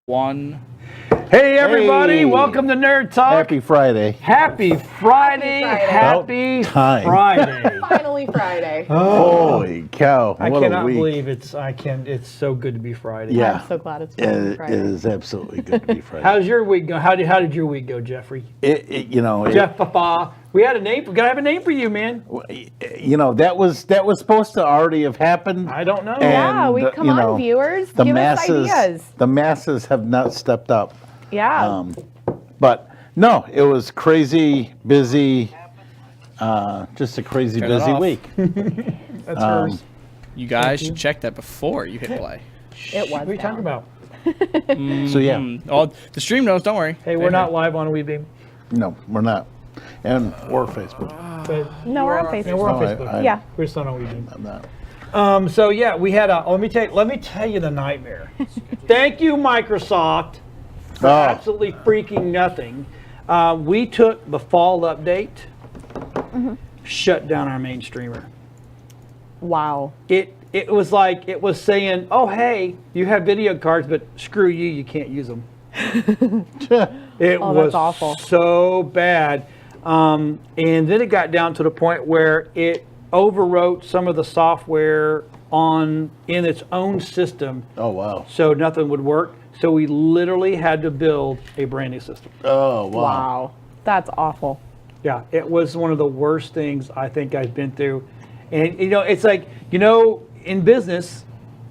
One. Hey everybody, Hey. welcome to Nerd Talk. Happy Friday. Happy Friday. Happy About time. Friday. Finally Friday. Holy cow. I what cannot a week. believe it's so good to be Friday. Yeah. I'm so glad it's finally It Friday. is absolutely good to be Friday. How's your week go? How did your week go, Jeffrey? Jeff Papa. We had a name. We gotta have a name for you, man. that was supposed to already have happened. I don't know. Yeah, And, come on, viewers. The Give masses, us ideas. The masses have not stepped up. Yeah. But no, it was crazy, busy, just a crazy, Turn it busy off. week. That's hers. You guys should check that before you hit play. It was. What are you talking down. about? So yeah, Oh, the stream knows. Don't worry. Hey, we're not live on Weebbeam. no, we're not. And or Facebook. But No, we're on yeah, Facebook. we're on No, Facebook. Yeah. We're still on Weebbeam. I'm not. So yeah, we had a. Let me tell you the nightmare. Thank you, Microsoft, for absolutely freaking nothing. We took the fall update, shut down our main streamer. Wow. It was like it was saying, "Oh hey, you have video cards, but screw you, you can't use them." It Oh, was that's awful. so bad, and then it got down to the point where it overwrote some of the software in its own system, Oh wow. so nothing would work. So we literally had to build a brand new system. Oh wow. Wow. That's awful. Yeah, it was one of the worst things I think I've been through. And it's like, in business,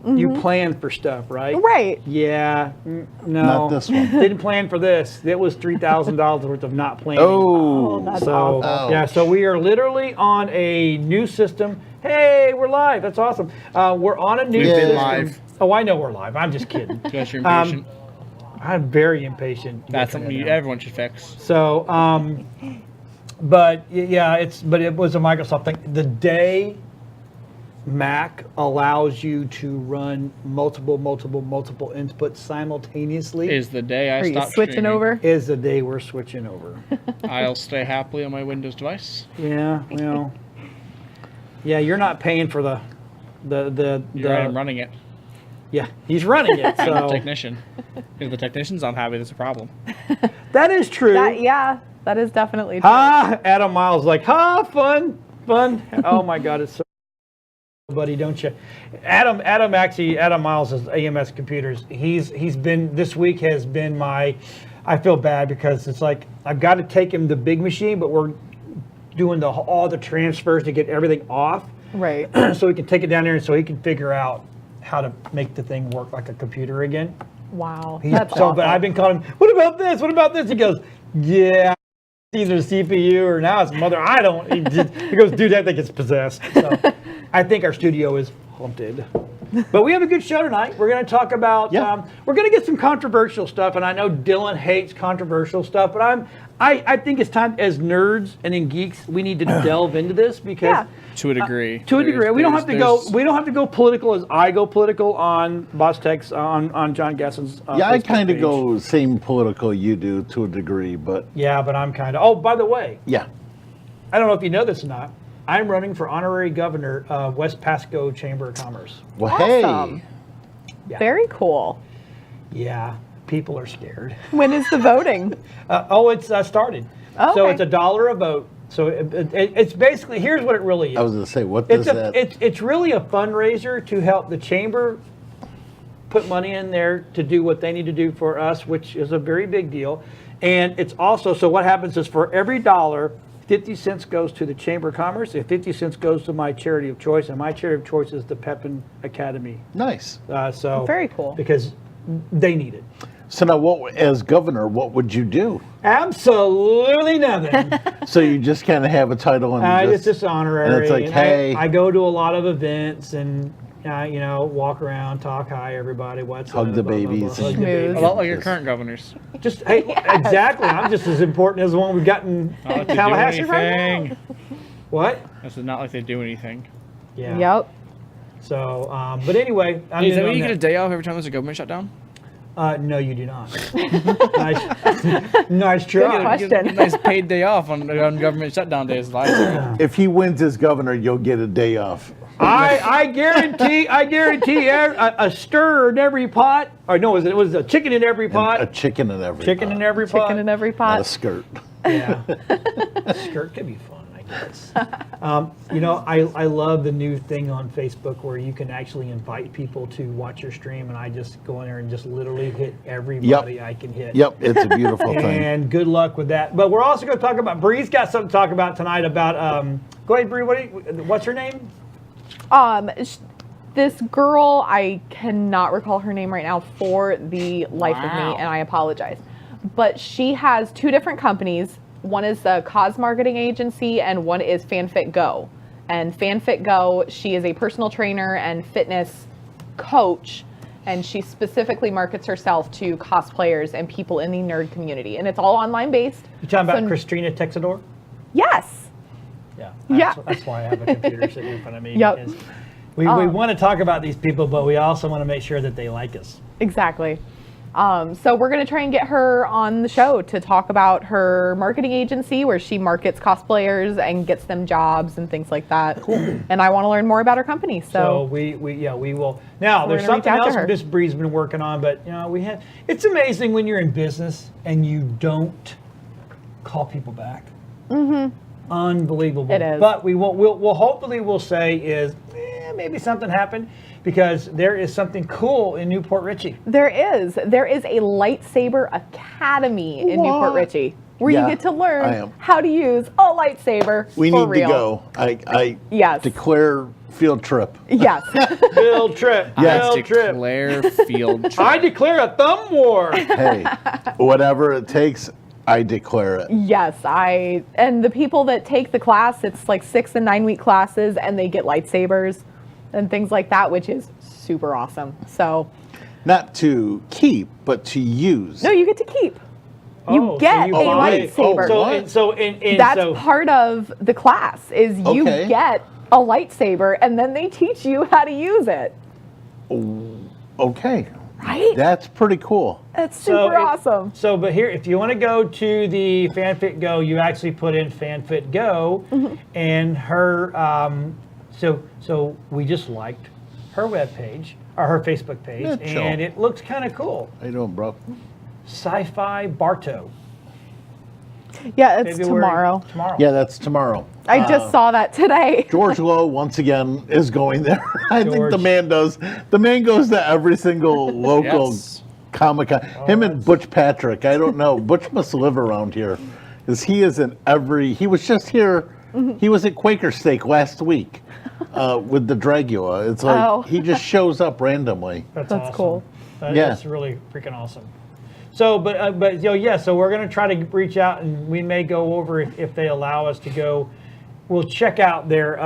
you plan for stuff, right? Right. Yeah, no. Not this one. Didn't plan for this. It was $3,000 worth of not planning. Oh. That's So, awful. yeah, so we are literally on a new system. Hey, we're live. That's awesome. We're on a new We've been system. live. Oh, I know we're live. I'm just kidding. Guys, you're impatient. I'm very impatient. That's something everyone should fix. So, but yeah, it was a Microsoft thing. The day Mac allows you to run multiple inputs simultaneously Is the day I Are you stop switching streaming. over? is the day we're switching over. I'll stay happily on my Windows device. Yeah, yeah, you're not paying for the You're right, I'm running it. yeah, he's running it. I'm the So technician. If the technician's unhappy, there's a problem. that is true. That is definitely true. Adam Miles like, fun. Oh my God, it's so buddy, don't you? Adam Miles is AMS Computers. He's been, this week has been I feel bad because it's like, I've got to take him the big machine, but we're doing all the transfers to get everything off. Right. So we can take it down there and so he can figure out how to make the thing work like a computer again. Wow. He's That's so awful. bad. I've been calling him, what about this? What about this? He goes, yeah, either CPU or now it's mother. I don't. He goes, dude, I think it's possessed. So I think our studio is haunted. But we have a good show tonight. We're going to talk about, we're going to get some controversial stuff. And I know Dylan hates controversial stuff, but I think it's time as nerds and in geeks, we need to delve into this because Yeah. To a degree. to a degree, we don't have to go political as I go political on Boss Tech's on John Gasson's. Yeah, I Facebook kind of page. go same political you do to a degree, but Yeah, but I'm kind of. Oh, by the way, yeah. I don't know if you know this or not. I'm running for honorary governor of West Pasco Chamber of Commerce. Well, Awesome. hey. Yeah. Very cool. Yeah, people are scared. When is the voting? It's started. Oh, So okay. it's $1 a vote. So it's basically, here's what it really is. I was going to say, what does that? It's really a fundraiser to help the chamber put money in there to do what they need to do for us, which is a very big deal. And it's also, so what happens is for every dollar, 50 cents goes to the Chamber of Commerce, and 50 cents goes to my charity of choice, and my charity of choice is the Pepin Academy. Nice. So Very cool. because they need it. So now, as governor, what would you do? Absolutely nothing. So you just kind of have a title and It's just honorary. and it's like, hey. I go to a lot of events and walk around, talk hi everybody, what's Hug up, the blah, blah, blah, babies. hug the Schmooze. babies. A lot like your current governors. Just hey, exactly. I'm just as important as the one we've got in Not like they do Tallahassee right now. anything. What? This is not like they do anything. Yeah. Yep. So, but anyway, Is that why you get a day off every time there's a government shutdown? No, you do not. nice try. question. Get a nice paid day off on government shutdown days. If he wins as governor, you'll get a day off. I guarantee a stir in every pot. Or no, it was a chicken in every pot. A chicken in every Chicken pot. in every pot. Chicken in every Not pot. a skirt. Yeah. A skirt could be fun, I guess. I love the new thing on Facebook where you can actually invite people to watch your stream, and I just go in there and just literally hit everybody I can hit. Yep, it's a beautiful thing. And good luck with that. But we're also going to talk about, Bree's got something to talk about tonight about, go ahead, Bree, what's her name? This girl, I cannot recall her name right now for the life of me, and I apologize. But she has 2 different companies. One is a cause marketing agency, and one is FanFit Go. And FanFit Go, she is a personal trainer and fitness coach, and she specifically markets herself to cosplayers and people in the nerd community. And it's all online based. You talking about Christina Texador? Yes. Yeah. Yeah. That's why I have a computer sitting in front of me. Yep. Because we want to talk about these people, but we also want to make sure that they like us. Exactly. So we're going to try and get her on the show to talk about her marketing agency where she markets cosplayers and gets them jobs and things like that. Cool. And I want to learn more about her company. So we will. Now, we're there's gonna reach something out to else her. Miss Bree's been working on, but it's amazing when you're in business and you don't call people back. Mm-hmm. Unbelievable. It is. But we'll hopefully say is maybe something happened, because there is something cool in Newport Richey. there is a lightsaber academy in Newport Richey where Yeah, you get to I learn am. how to use a lightsaber We for need real. to go. I Yes. declare field trip. Yes. Field trip. Yes. Field trip. Declare field trip. I declare a thumb war. Hey, whatever it takes, I declare it. Yes, and the people that take the class, it's like 6 and 9 week classes, and they get lightsabers and things like that, which is super awesome. So, Not to keep, but to use. no, you get to keep. You Oh, get so a buy- lightsaber. That's part of the class is you Okay. get a lightsaber, and then they teach you how to use it. Okay, Right? that's pretty cool. That's super awesome. So, but here, if you want to go to the FanFit Go, you actually put in FanFit Go, and her. So we just liked her webpage or her Facebook page, Yeah, chill. and it looks kind of cool. How you doing, bro? Sci-Fi Barto. Yeah, it's February- tomorrow. Tomorrow. Yeah, that's tomorrow. I just saw that today. George Lowe once again is going there. I think the George. man does. The man goes to every single local Yes. Comic-Con. Him and Butch Patrick. I don't know. Butch must live around here, because he is in every. He was just here. He was at Quaker Steak last week with the Dragula. It's like Oh. he just shows up randomly. That's That's awesome. cool. That's really freaking awesome. So, so we're going to try to reach out, and we may go over if they allow us to go. We'll check out their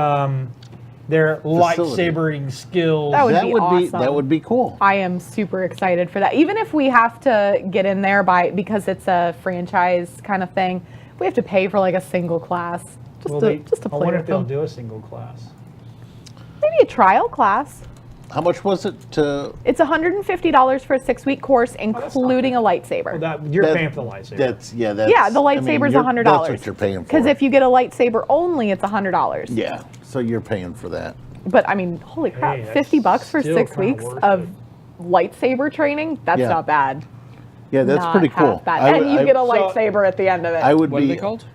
lightsabering skills. That would be awesome. That would be cool. I am super excited for that. Even if we have to get in there because it's a franchise kind of thing, we have to pay for like a single class just to I play wonder with if they'll them. do a single class. Maybe a trial class. How much was it to? It's $150 for a 6-week course, including a lightsaber. You're That- paying for the lightsaber. That's yeah, the I mean, lightsaber's you're- $100. That's what you're paying for. Because if you get a lightsaber only, it's $100. Yeah, so you're paying for that. But I mean, holy crap, Hey, that's $50 for still 6 kinda weeks worth of it. lightsaber training? That's Yeah. not bad. Yeah, that's Not pretty half cool. bad. And you get a So- lightsaber at the end of it. I would What are be. they called?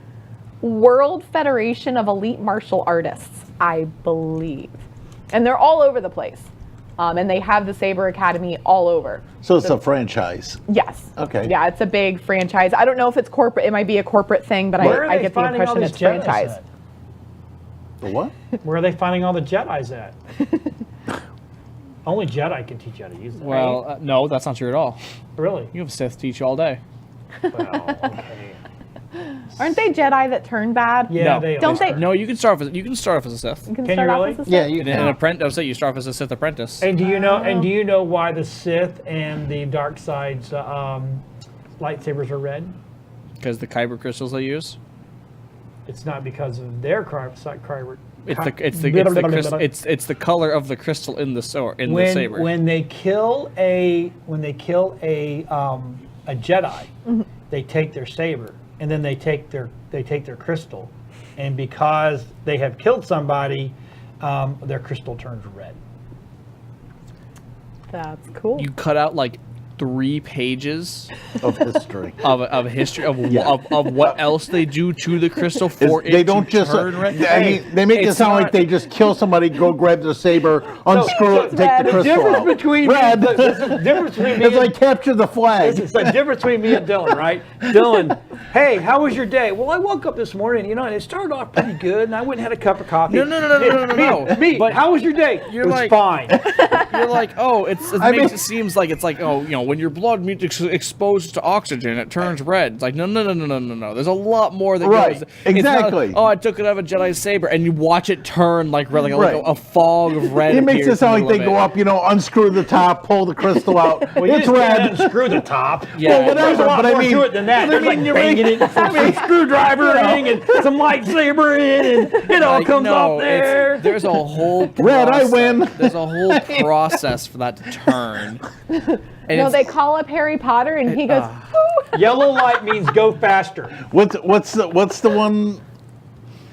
World Federation of Elite Martial Artists, I believe. And they're all over the place. And they have the Saber Academy all over. So it's a franchise. Yes. Okay. Yeah, it's a big franchise. I don't know if it's corporate. It might be a corporate thing, but Where are I they get the finding all impression these it's Jedis franchise. at? The what? Where are they finding all the Jedis at? Only Jedi can teach you how to use them. Well, no, that's not true at all. Really? You have Sith teach you all day. Well, okay. Aren't they Jedi that turn bad? Yeah, No. they Don't are. they? No, you can start off as a Sith. You can Can start you off really? as a Yeah, Sith? you An can. apprentice. I'll say you start off as a Sith apprentice. And do you know why the Sith and the dark side's lightsabers are red? Because the kyber crystals they use. It's not because of their It's the color of the crystal in the the saber. When they kill a Jedi, they take their saber and then they take their crystal, and because they have killed somebody, their crystal turns red. That's cool. You cut out like 3 pages of history. of history of what else they do to the crystal for They it don't to just. turn red. I mean, they make it It's sound not- like they just kill somebody, go grab their saber, unscrew it, take red. the The crystal Difference out. between Red. this is the difference between me It's and like capture the flag. It's the difference between me and Dylan, right? Dylan, hey, how was your day? Well, I woke up this morning, and it started off pretty good, and I went and had a cup of coffee. No. Me, But how was your day? you're It was like- fine. You're like, oh, it I makes mean- it seems like it's like, oh, when your blood meets exposed to oxygen, it turns red. It's like, no. There's a lot more that Right, goes. It's not, exactly. oh, I took it out of a Jedi saber, and you watch it turn like red, like Right. a fog of red. It makes appears it sound in like the they middle go of up, unscrew the top, pull the crystal out. Well, you It's just can't red. unscrew the top. Yeah. Well, There's whatever, a lot but I more mean, to it than that. I There's like mean, you're banging making- it, some screwdriver in, and some lightsaber in, and it all Like, comes no, off there. there's a whole Red, I process- win. There's a whole process for that to turn. And No, it's- they call up Harry Potter and he goes, "Whoo." Yellow light means go faster. What's the one?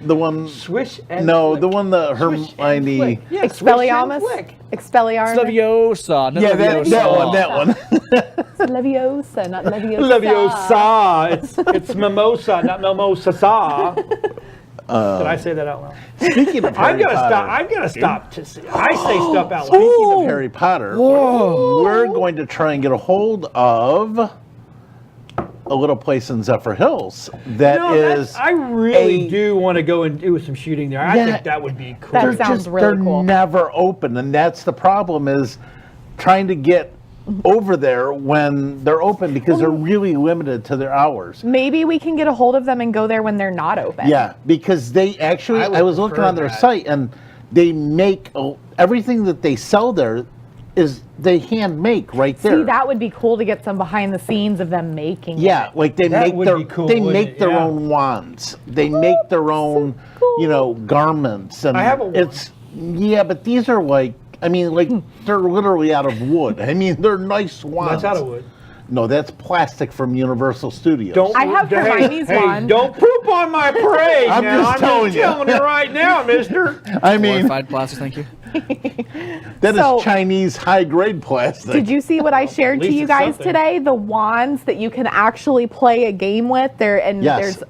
The one? Swish and No, flick. the one that Swish and Hermione. flick. Yeah, swish and Expelliarmus? flick. Expelliarmus? Leviosa. not Yeah, that Leviosa. one. Leviosa, not Leviosa. Leviosa. It's mimosa, not mimosa sa. Did I say that out loud? Speaking of Harry I've got to Potter, stop. I've got to stop. I say stuff out loud. Speaking of Harry Potter, we're going to try and get a hold of a little place in Zephyr Hills that is. I really a- do want to go and do some shooting there. I Yeah. think that would be cool. That they're sounds just really they're cool. never open, and that's the problem is trying to get over there when they're open because they're really limited to their hours. Maybe we can get a hold of them and go there when they're not open. Yeah, because they actually, I would I was looking prefer on their that. site and they make everything that they sell there is they hand make right there. See, that would be cool to get some behind the scenes of them making Yeah, it. like they That make would their be cool, they wouldn't make it? their Yeah. own wands. They make their own, cool. garments and I have a wand. it's but these are like they're literally out of wood. I mean, they're nice wands. That's out of wood. No, that's plastic from Universal Studios. Don't. I have Hermione's wand. Don't poop on my parade. I'm now. just telling you. telling you right now, Mister. I mean, Glorified plastic, thank you. that is So- Chinese high-grade plastic. Did you see what I shared to least you it's guys something. today? The wands that you can actually play a game with. Yes. There's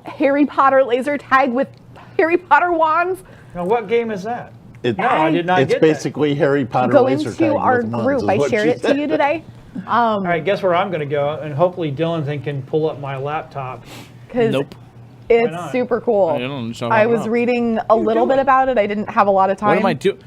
Harry Potter laser tag with Harry Potter wands. Now, what game is that? It- No, I did not It's get that. basically Harry Potter Go laser tag into our with wands, group. is I what shared she it to said. you today. All right, guess where I'm going to go, and hopefully Dylan can pull up my laptop. Because Nope. it's not? super cool. I don't understand I why was not. reading a little bit about it. I didn't have a lot of time. What am I doing?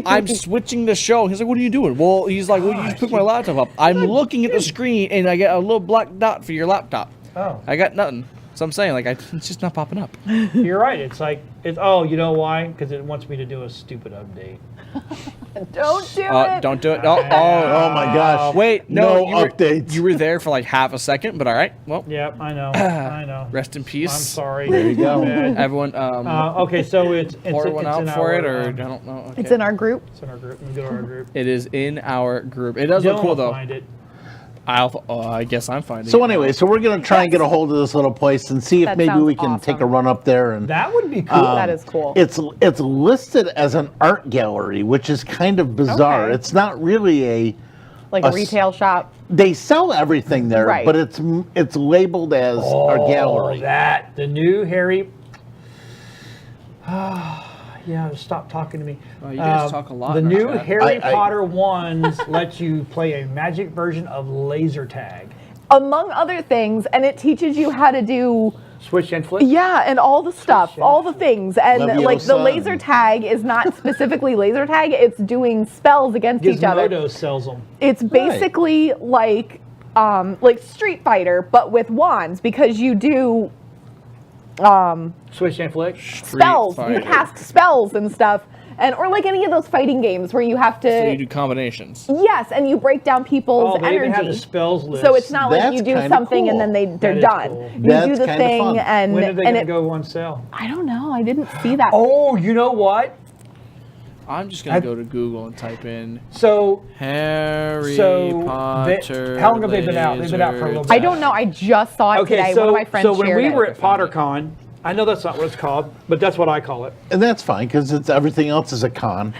I'm switching the show. He's like, what are you doing? Well, he's like, well, you just pick my laptop up. I'm looking at the screen, and I get a little black dot for your laptop. Oh, I got nothing. So I'm saying, like, it's just not popping up. you're right. It's like oh, you know why? Because it wants me to do a stupid update. Don't do it. Don't do it. Oh my gosh. Wait, no, No updates. You were there for like half a second, but all right. Well, Yep, I know. I know. rest in peace. I'm sorry. There you go. My bad. Everyone, Okay, so it's pour one out in for our, it, or I um, don't know. Okay. It's in our group. It's in our group. Let me go to our group. It is in our group. It does Dylan look cool will though. find it. I guess I'm finding. So it. anyway, so we're going to try and get a hold of this little place and see if That maybe sounds we can take a awesome. run up there and That would be cool. That is cool. It's listed as an art gallery, which is kind of bizarre. Okay. It's not really Like a a retail shop. they sell everything there, Right. but it's labeled as a gallery. The new Harry. Yeah, stop talking to me. Oh, you guys talk a lot The in our new chat. Harry I- Potter wands let you play a magic version of laser tag. Among other things, and it teaches you how to do Switch and flip. yeah, and all the stuff, all the things. And like the Leviosa. laser tag is not specifically laser tag, it's doing spells against each other. Gizmodo sells them. It's basically like Street Fighter, but with wands, because you do Switch and flick. spells. You Fighter. cast spells and stuff, or like any of those fighting games where you have to. So you do combinations. Yes, and you break down people's they even have energy. the spells list. So it's not like That's you do kinda something cool. and then they're That is done. cool. You That's do the kinda thing fun. and When are they and going to go on sale? I don't know. I didn't see that. Oh, you know what? I'm just gonna go to Google and type in So Harry So, Potter. how long have they been out? They've been out for a little bit. I don't know. I just saw it today. One of my friends so when shared we it. were at PotterCon, I know that's not what it's called, but that's what I call it. And that's fine because it's everything else is a con.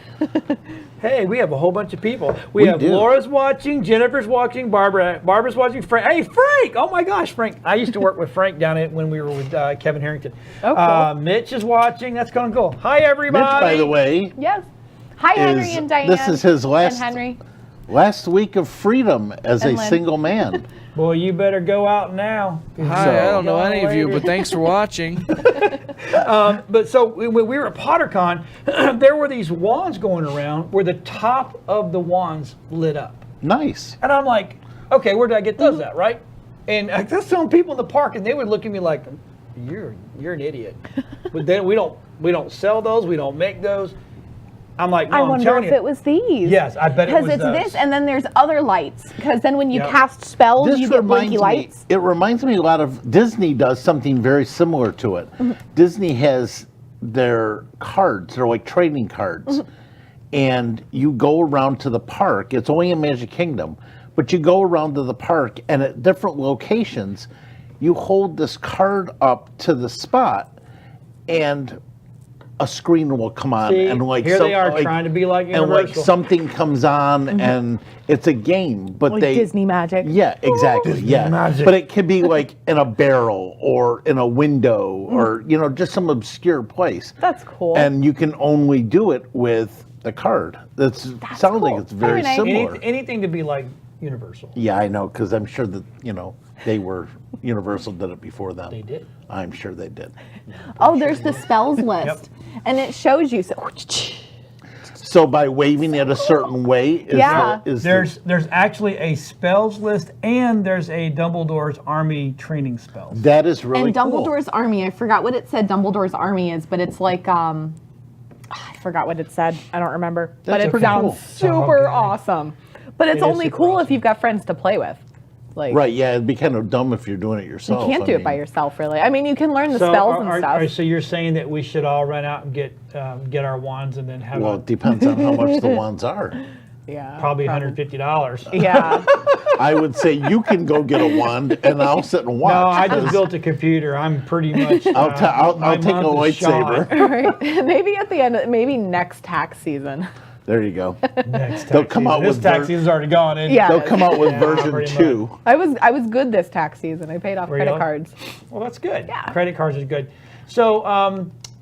Hey, we have a whole bunch of people. We have do. Laura's watching, Jennifer's watching, Barbara's watching, Frank. Hey, Frank! Oh my gosh, Frank! I used to work with Frank down at when we were with Kevin Harrington. Oh, cool. Mitch is watching. That's going to go. Hi, everybody. Mitch, by the way, Yes. Hi, Henry is- and Diane. this is his last- And Henry. last week of freedom as a And Lynn. single man. Boy, you better go out now. Hi, I don't know Go any of you, later. but thanks for watching. But so when we were at PotterCon, there were these wands going around where the top of the wands lit up. Nice. And I'm like, okay, where did I get those at, right? And I was telling people in the park, and they would look at me like, "You're an idiot." But then we don't sell those. We don't make those. I'm like, no, I I'm wonder telling if you. it was these. Yes, I bet it Because was it's those. this, and then there's other lights. Because then when you Yep. cast spells, This you get reminds blinky me. lights. It reminds me a lot of Disney does something very similar to it. Disney has their cards. They're like trading cards, and you go around to the park. It's only in Magic Kingdom, but you go around to the park, and at different locations, you hold this card up to the spot, and a screen will come on, See, and like here they are like- trying to be like and like Universal. something comes on, and it's a game, but Like they Disney magic. yeah, exactly. Disney Yeah, magic. but it could be like in a barrel or in a window or just some obscure place. That's cool. And you can only do it with the card. That's sounds like cool. it's very Very nice. similar. Anything to be like Universal. Yeah, I know because I'm sure that they were Universal did it before them. They did. I'm sure they did. Oh, there's the spells list. And it shows you. So by waving it a certain way, Yeah. There's actually a spells list, and there's a Dumbledore's Army training spells. that is really And cool. Dumbledore's army, I forgot what it said Dumbledore's army is, but it's like, I forgot what it said. I don't remember. But That's it pretty sounds cool. super Okay. awesome. But it's It is only super cool awesome. if you've got friends to play with. Like, Right? Yeah, it'd be kind of dumb if you're doing it you yourself. can't do I it by mean, yourself, really. I mean, you can learn the spells and stuff. So you're saying that we should all run out and get our wands and then have Well, it depends on how much the wands are. Yeah. probably $150. Yeah. I would say you can go get a wand and I'll sit and watch. No, I just built a computer. I'm pretty much. I'll my take a month is lightsaber. shot. Right. Maybe at the end, maybe next tax season. There you go. Next They'll tax come out season. This with tax season's already gone. Isn't it? Yeah. They'll come out with Yeah, version pretty 2. I was good this tax season. I paid off Were you credit really? cards. Well, that's good. Yeah. Credit cards is good. So,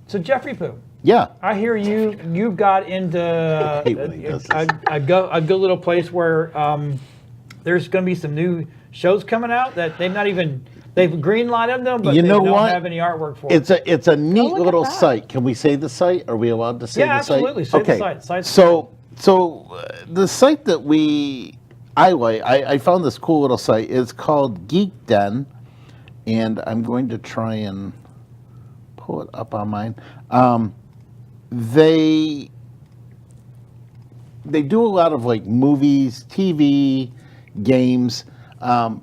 so Jeffrey Pooh, Yeah. I hear you've got into hate when he does this. a good little place where there's going to be some new shows coming out that they've greenlighted them, but You they know don't what? have any artwork for. It's a neat look at little that. site. Can we say the site? Are we allowed to say Yeah, the site? absolutely. Say the okay. site. Site's So the site that I found this cool little site. It's called Geek Den, and I'm going to try and pull it up on mine. They do a lot of like movies, TV, games,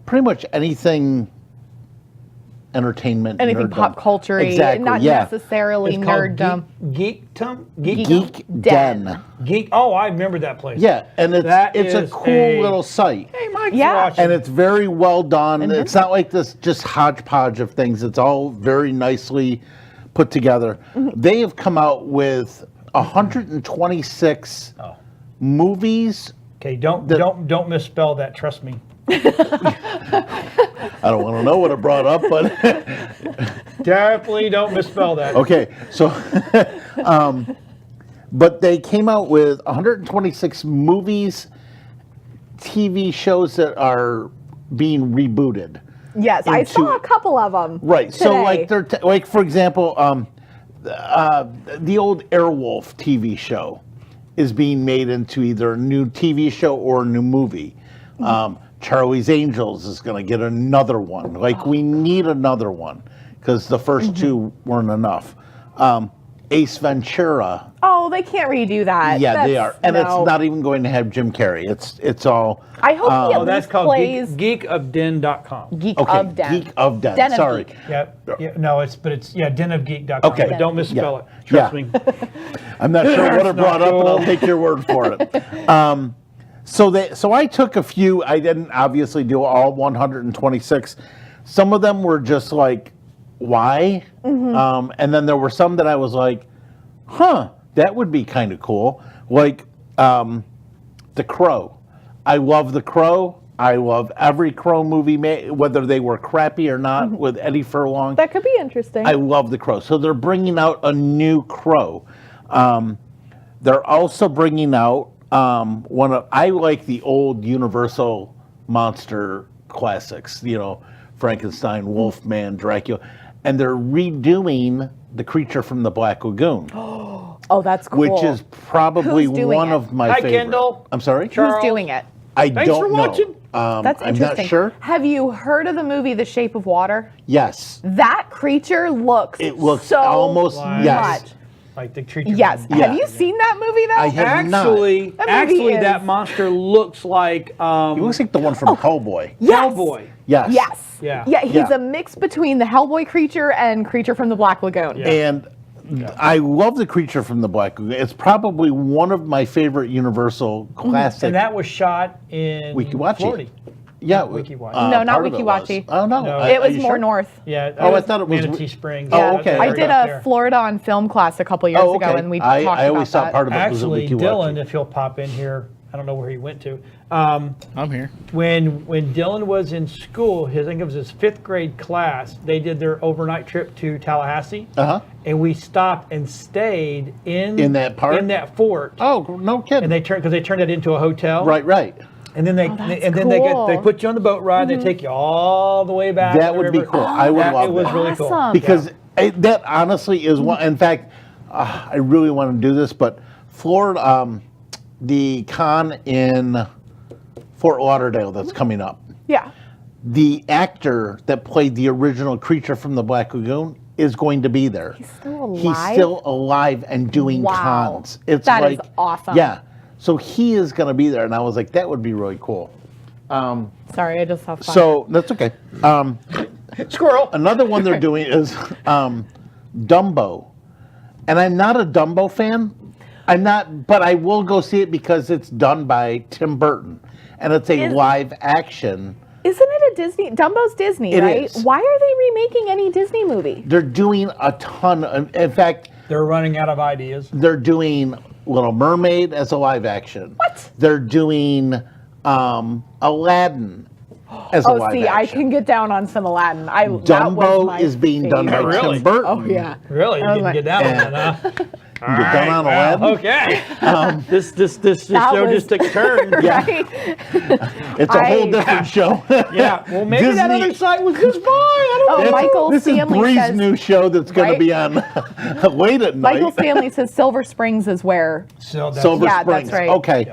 pretty much anything entertainment. Anything nerddom. pop culture-y, Exactly. not yeah. necessarily it's called nerddom. Geek Den. Geek. Oh, I remember that place. Yeah, and That it's a is cool a- little site. Hey, Mike's Yeah. watching. And it's very well done. It's not like this just hodgepodge of things. It's all very nicely put together. They have come out with 126 movies. Okay, don't misspell that. Trust me. I don't want to know what it brought up, but Definitely don't misspell that. okay. So, but they came out with 126 movies, TV shows that are being rebooted. Yes, I into- saw a couple of them. Right. So, today. like, they're like for example, the old Airwolf TV show is being made into either a new TV show or a new movie. Charlie's Angels is going to get another one. Like, we need another one because the first two weren't enough. Ace Ventura. Oh, they can't redo that. Yeah, they are, and no. it's not even going to have Jim Carrey. It's all. I hope he at Oh, that's least called plays geekofden.com. Geek Okay, of Den. Geek of Den. Den of Sorry. Geek. Yeah, no, it's denofgeek.com. Okay. But don't misspell Yeah. it. Trust Yeah. me. I'm not sure what I That's brought not up, but I'll cool. take your word for it. So I took a few. I didn't obviously do all 126. Some of them were just like, why? And then there were some that I was like, huh, that would be kind of cool. Like The Crow. I love The Crow. I love every Crow movie, whether they were crappy or not, with Eddie Furlong. That could be interesting. I love The Crow. So they're bringing out a new Crow. They're also bringing out I like the old Universal monster classics, Frankenstein, Wolfman, Dracula, and they're redoing The Creature from the Black Lagoon, oh, that's cool. which is probably Who's doing one it? of my Hi, favorite. Kendall. I'm sorry? Who's Charles. doing it? I Thanks don't for know. watching. That's I'm interesting. not sure. Have you heard of the movie The Shape of Water? Yes. That creature looks It looks so almost, Like- yes. much. Like the creature. Yes. from- Yeah. Have you seen that movie though? I have not. Actually, That movie is- that monster looks like He looks like the one from Hellboy. Yes. Hellboy. Yes. Yes. Yeah. Yeah, he's Yeah. a mix between the Hellboy creature and Creature from the Black Lagoon. Yeah. And I love The Creature from the Black Lagoon. It's probably one of my favorite Universal classics. And that was shot in Wikiwachi. Florida. Yeah. Wikiwachi. No, not part of it was. Wikiwachi. Oh, no. No. Are It was you more sure? north. Yeah. Oh, I thought it was- Manatee Springs. Oh, Yeah, okay. that's I right did up a there. Florida on film class a couple years Oh, ago, okay. and we I talked always about thought part of it was a Actually, Wikiwachi. Dylan, if he'll pop in here, I don't know where he went to. I'm here. When Dylan was in school, I think it was his 5th grade class, they did their overnight trip to Tallahassee. Uh-huh. And we stopped and stayed in that park? in that fort. Oh, no kidding. And they turned it into a hotel. Right. And then they that's they cool. put you on the boat ride. and They take you all the way back. That to the would be river. cool. I would love It was that. really cool. Awesome. Because that honestly is one. In fact, I really want to do this, but Florida, the con in Fort Lauderdale that's coming up, Yeah. the actor that played the original Creature from the Black Lagoon is going to be there. He's still alive? He's still alive and doing Wow. cons. It's That is like awesome. Yeah. So he is going to be there, and I was like, that would be really cool. Sorry, I just have fun. So that's okay. Squirrel. Another one they're doing is Dumbo, and I'm not a Dumbo fan. I'm not, but I will go see it because it's done by Tim Burton, and it's a Is- live action. Isn't it a Disney? Dumbo's Disney, It right? is. Why are they remaking any Disney movie? They're doing a ton. In fact, They're running out of ideas. they're doing Little Mermaid as a live action. What? They're doing Aladdin as a Oh, live see, I action. can get down on some Aladdin. that was my Dumbo is being done by favorite. Really? Tim Burton. Oh yeah. Really? You I was can like- get down on that, huh? You get done on Well, Aladdin? okay. This That show was- just took a turn. Right? It's a whole I- different show. Yeah. Well, maybe that Disney- other site was just fine. I don't Oh, know. Michael This is Stanley Bree's says. new show that's going Right? to be on late at night. Michael Stanley says Silver Springs is where. So that's Silver Yeah, Springs. that's right. Okay.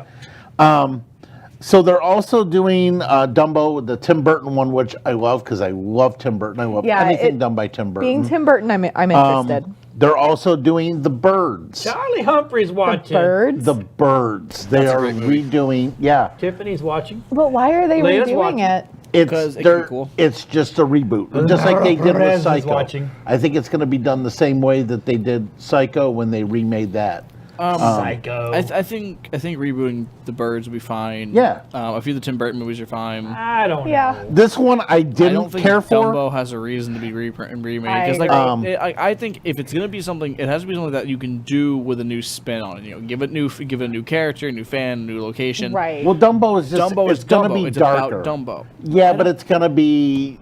So they're also doing Dumbo, the Tim Burton one, which I love because I love Tim Burton. I love Yeah, anything it- done by Tim Burton. Being Tim Burton, I'm interested. They're also doing The Birds. Charlie Humphrey's watching. Birds. The Birds. They That's a are great movie. redoing. Yeah. Tiffany's watching. But why are they Leia's redoing watching. it? Because it can be cool. It's just a reboot, just like they did with Perez is Psycho. watching. I think it's going to be done the same way that they did Psycho when they remade that. Psycho. I think rebooting The Birds would be fine. Yeah. A few of the Tim Burton movies are fine. I don't Yeah. know. This one I I didn't don't think care for. Dumbo has a reason to be remade. I Because like, agree. I think if it's gonna be something, it has to be something that you can do with a new spin on it. You know, give it a new character, new fan, new location. Right. Well, Dumbo is just Dumbo it's is going to Dumbo. be It's darker. about Dumbo. Yeah, but it's going to be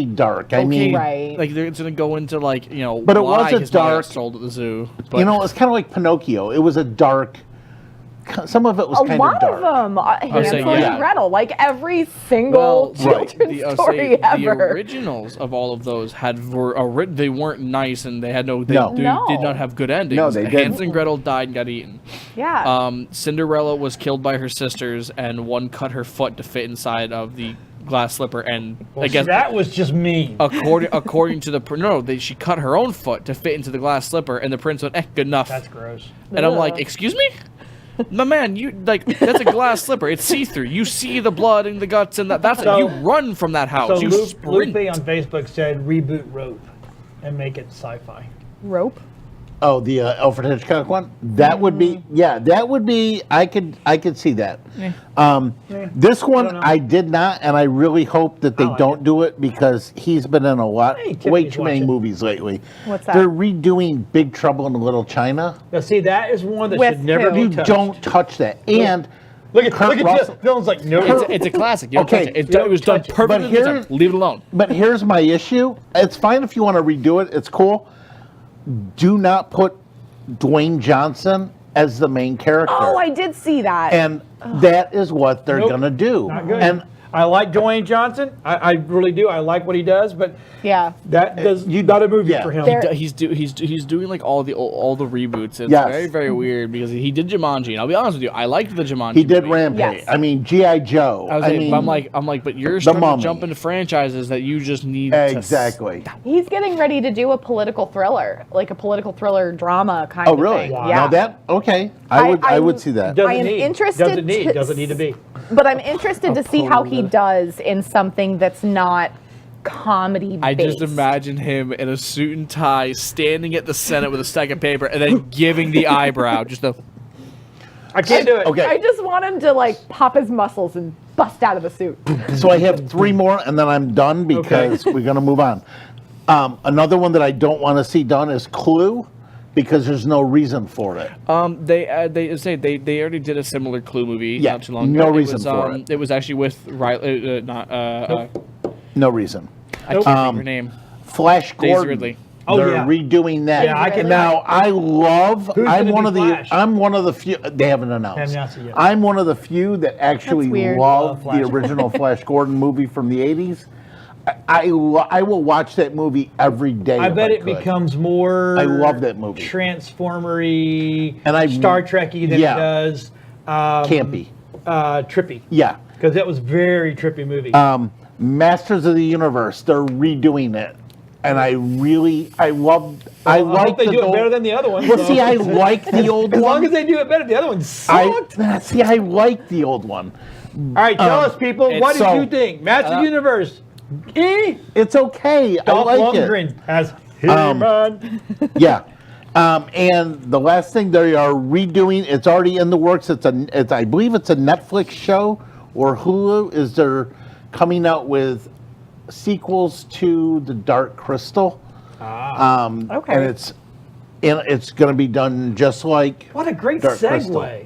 dark. I mean, Right. Like it's gonna go into like But it why was a his mother got dark- sold at the zoo. But you know, it's kind of like Pinocchio. It was a dark. Some of it was A kind lot of of dark. them. Hansel saying, and yeah. Gretel. Like every single Right. children's story the ever. originals of all of those they weren't nice and they had No. they No. did not have good endings. No, they didn't. Hansel and Gretel died and got eaten. Yeah. Cinderella was killed by her sisters and one cut her foot to fit inside of the glass slipper, and Well, I guess that was just mean. according to she cut her own foot to fit into the glass slipper, and the prince went, good enough. That's gross. And I'm like, excuse me? My man, you that's a glass slipper. It's see-through. You see the blood and the guts, and that's So- you run from that house. So You Lupe sprint. on Facebook said reboot Rope and make it sci-fi. Rope. Oh, the Alfred Hitchcock one. That would be, yeah. That would be. I could see that. This one don't know. I did not, and I really hope that they like don't it. do it because he's been in a lot, Hey, way Tiffany's too many watching. movies lately. What's that? They're redoing Big Trouble in Little China. Now, see, that is one that With should never who? be You touched. don't touch that. And Look at Kurt Dylan. Russell- Dylan's like, no. It's a classic. You don't Okay, touch it. you don't It was done touch it. perfectly. But this here- time. Leave it alone. But here's my issue. It's fine if you want to redo it. It's cool. Do not put Dwayne Johnson as the main character. Oh, I did see that. And that is what they're Nope. gonna do. Not good. And I like Dwayne Johnson. I really do. I like what he does, but yeah. that does not a movie yeah. for him. There- He's doing like all the reboots. It's Yes. very, very weird because he did Jumanji. And I'll be honest with you, I liked the Jumanji. he did movie. Rampage. Yes. I mean, G.I. Joe. I was mean, I'm like, but you're starting Mummy. to jump into franchises that you just need to exactly. He's getting ready to do a political thriller, like a political thriller drama kind Oh, of really? thing. Wow. Yeah. Now that okay, I would I'm- see that. Doesn't I am need. interested Doesn't need to be. But I'm interested to see how he does in something that's not comedy I based. just imagine him in a suit and tie, standing at the Senate with a stack of paper, and then giving the eyebrow. Just a I can't do it. Okay. I just want him to like pop his muscles and bust out of the suit. So I have 3 more, and then I'm done because we're gonna move on. Another one that I don't want to see done is Clue, because there's no reason for it. they already did a similar Clue movie Yeah, not too long no ago. reason for it. It was actually with Riley, No reason. I can't think of her name. Flash Daisy Gordon. Ridley. Oh, They're yeah. redoing that. Yeah, I can- Now I love. Who's I'm gonna one do of the. Flash? I'm one of the few. They haven't announced. Haven't announced it yet. I'm one of the few that actually That's weird. love Love the Flash. original Flash Gordon movie from the '80s. I will watch that movie every day. I if bet it could. becomes more. I love that movie. Transformery, And Star Trekky than yeah. it does. Campy. Trippy. Yeah. Because that was very trippy movie. Masters of the Universe. They're redoing it, and I love. I like hope they the do it old- better than the other one. Well, so- see, I like the old as one. long as they do it better, the other one sucked. I like the old one. All right, tell us, people, what did so- you think? Master Universe. It's okay. Dolph I like it. Lundgren as He-Man. Yeah. And the last thing they are redoing, it's already in the works. It's I believe it's a Netflix show or Hulu. Is they're coming out with sequels to The Dark Crystal. Okay. And it's going to be done just like What a great Dark segue. Crystal.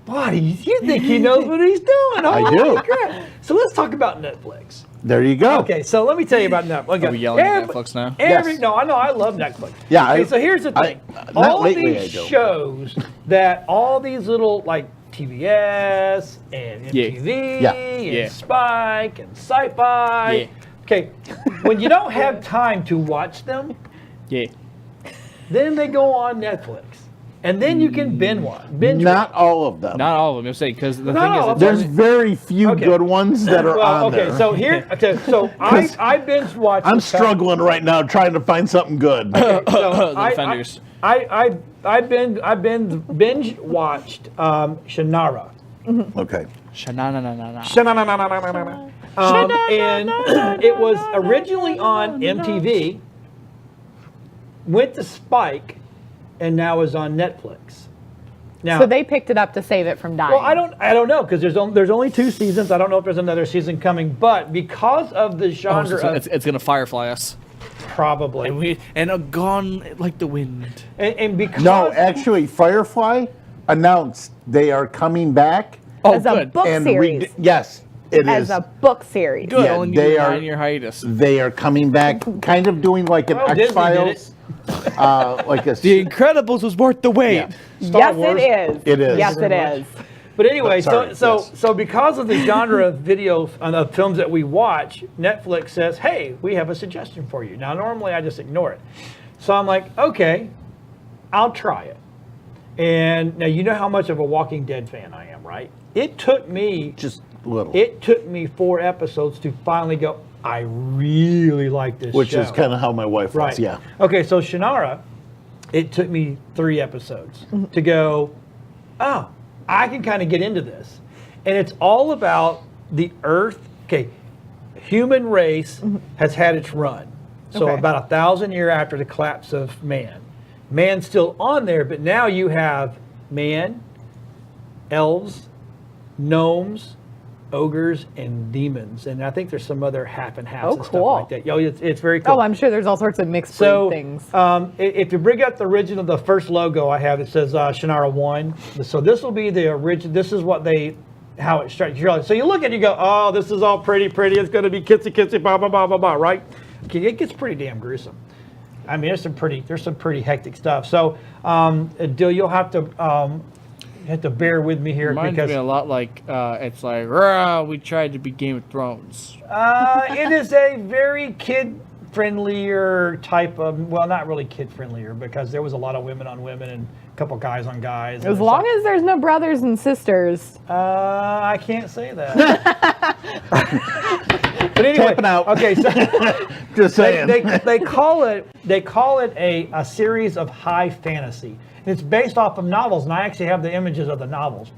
Buddy, you think he knows what he's doing. I Holy do. crap. So let's talk about Netflix. There you go. Okay, so let me tell you about Netflix. Okay. Are we yelling at Netflix now? Yes. No, I know. I love Netflix. Yeah, Okay, I- so here's the thing. not All lately, these I don't. shows that all these little like TBS and Yeah. MTV Yeah. and Yeah. Spike and Sci-Fi. Yeah. Okay, when you don't have time to watch them, Yeah. then they go on Netflix, and then you can binge watch. Not all of them. Not all of them. You'll say because the Not thing all is, of it's There's only- very few Okay. good ones that are on okay, there. so here, so I binge watched. I'm this past- struggling right now trying to find something good. Okay, so The Defenders. I've been binge watched Shannara. Okay. Sha-na-na-na-na-na. And it was originally on MTV, went to Spike, and now is on Netflix. Now, So they picked it up to save it from dying. well, I don't know because there's only 2 seasons. I don't know if there's another season coming, but because of the Oh, genre, so of, it's gonna Firefly us. probably, And gone like the wind. and because No, actually, Firefly announced they are coming back Oh, As a good. book and series. yes, it As is. a book series. Good. Yeah, Only they need a are- 9-year hiatus. They are coming back, kind of doing like an Well, Disney X Files, like a. The Incredibles was worth the wait. Yeah. Star Yes, Wars. it is. It is. Yes, it is. But anyway, Sorry, so yes. because of the genre of video of films that we watch, Netflix says, "Hey, we have a suggestion for you." Now, normally I just ignore it, so I'm like, "Okay, I'll try it." And now you know how much of a Walking Dead fan I am, right? It took me Just little. It took me 4 episodes to finally go, I really like this Which show. is kind of how my wife was, Right. yeah. Okay, so Shannara, it took me 3 episodes to go, oh, I can kind of get into this. And it's all about the Earth. Okay, human race has had its run. So Okay. about 1,000 years after the collapse of man. Man's still on there, but now you have man, elves, gnomes, ogres, and demons. And I think there's some other half and halves Oh, and stuff cool. like that. Yo, it's very cool. Oh, I'm sure there's all sorts of mixed breed So, things. if you bring up the first logo I have, it says Shannara 1. So this will be the original. This is how it starts. So you look at it, you go, oh, this is all pretty. It's going to be kitsy, blah, blah, blah, blah, blah, right? Okay, it gets pretty damn gruesome. I mean, there's some pretty hectic stuff. So, Dill, you'll have to bear with me here Reminds because me a lot like it's like "Rah, we tried to be Game of Thrones. it is a very kid-friendlier type of, well, not really kid-friendlier because there was a lot of women on women and a couple guys on guys. As long as there's no brothers and sisters. I can't say that. But anyway, Tapping out. okay, so Just saying. they call it a series of high fantasy. And it's based off of novels, and I actually have the images of the novels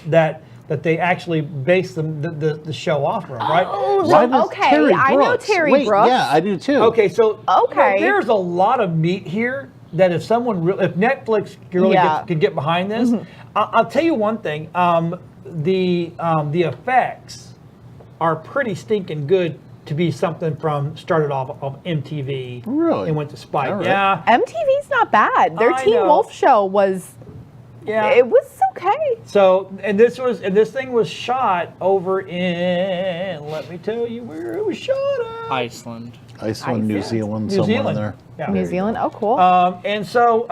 that they actually base the show off of, right? Oh, Why does okay. Terry I know Brooks? Terry Wait, Brooks. Yeah, I do too. Okay, so Okay. there's a lot of meat here that if Netflix really Yeah. could get behind this, I'll tell you one thing: the effects are pretty stinking good to be something from started off of MTV Really? and went to Spike. All right. Yeah, MTV's not bad. Their I Teen know. Wolf show was, yeah. it was okay. So this thing was shot over in, let me tell you where it was shot at. Iceland. Iceland, New Zealand, New somewhere Zealand. there. Yeah. New Zealand, oh cool. And so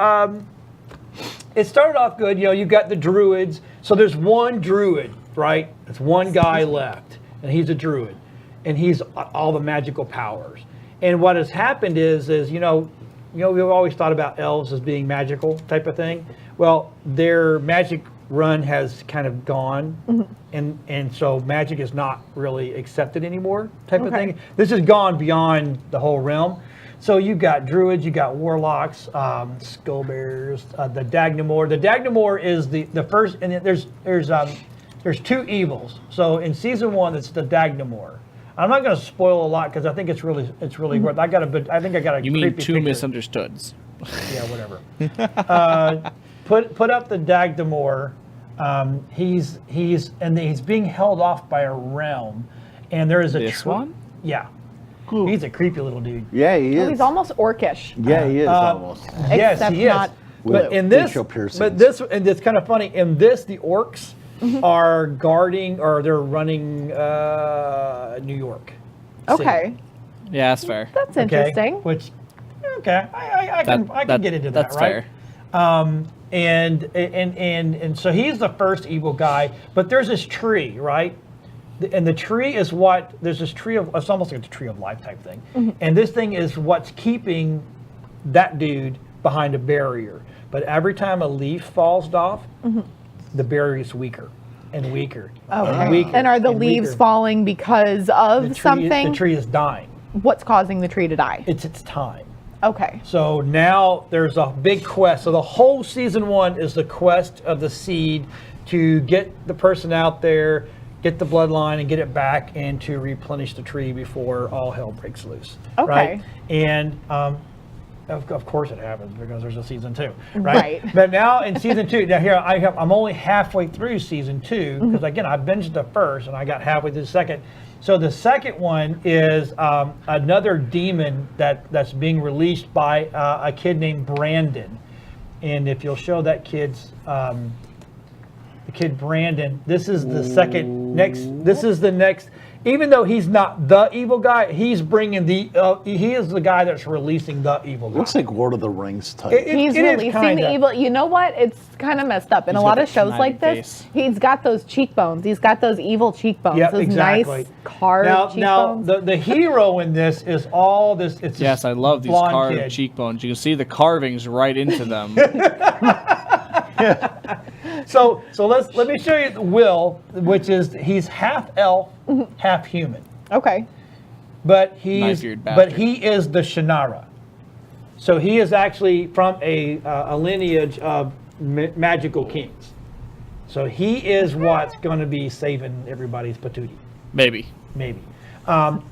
it started off good. You've got the druids. So there's one druid, right? There's one guy left, and he's a druid, and he's all the magical powers. And what has happened is we've always thought about elves as being magical type of thing. Well, their magic run has kind of gone, and so magic is not really accepted anymore type of Okay. thing. This has gone beyond the whole realm. So you've got druids, you got warlocks, skull bearers, the Dagnamore. The Dagnamore is the first, and there's 2 evils. So in season 1, it's the Dagnamore. I'm not going to spoil a lot because I think it's really worth. I think I got a You mean creepy 2 picture. misunderstoods? Yeah, whatever. Put up the Dagnamore. He's being held off by a realm, and there is a This one? Yeah, Cool. he's a creepy little dude. Yeah, he is. He's almost orcish. Yeah, he is almost. Yes, Except he is. not But blue. in this, Facial piercings. and it's kind of funny. In this, the orcs are guarding, or they're running New York. City. Okay, Yeah, that's fair. that's Okay, interesting. Which, okay, I can get into that, that's right? fair. And so he's the first evil guy, but there's this tree, right? And the tree is there's this tree of, it's almost like a tree of life type thing. And this thing is what's keeping that dude behind a barrier. But every time a leaf falls off, the barrier is weaker and weaker. Okay. And weaker And are the and leaves weaker. falling because of The tree- something? The tree is dying. What's causing the tree to die? It's its time. Okay. So now there's a big quest. So the whole season 1 is the quest of the seed to get the person out there, get the bloodline, and get it back, and to replenish the tree before all hell breaks loose. Okay. Right? And of course it happens because there's a season 2, right? Right. But now in season 2, now here I'm only halfway through season 2 because again I binged the first and I got halfway through the second. So the second one is another demon that's being released by a kid named Brandon, and if you'll show that the kid Brandon, this is the This is the next. Even though he's not the evil guy, he's bringing he is the guy that's releasing the evil guy. Looks like Lord of the Rings type. He's it is releasing kinda. the evil. You know what? It's kind of messed up. In a He's lot got of that shows like conniving this, face. he's got those cheekbones. He's got those evil cheekbones. Yep, those exactly. nice carved Now cheekbones. the hero in this is all this. It's Yes, this I love these blonde carved kid. cheekbones. You can see the carvings right into them. So let me show you Will, which is he's half elf, half human. Okay. But he is Knife-eared bastard. the Shannara. So he is actually from a lineage of magical kings. So he is what's going to be saving everybody's patootie. Maybe. Maybe. So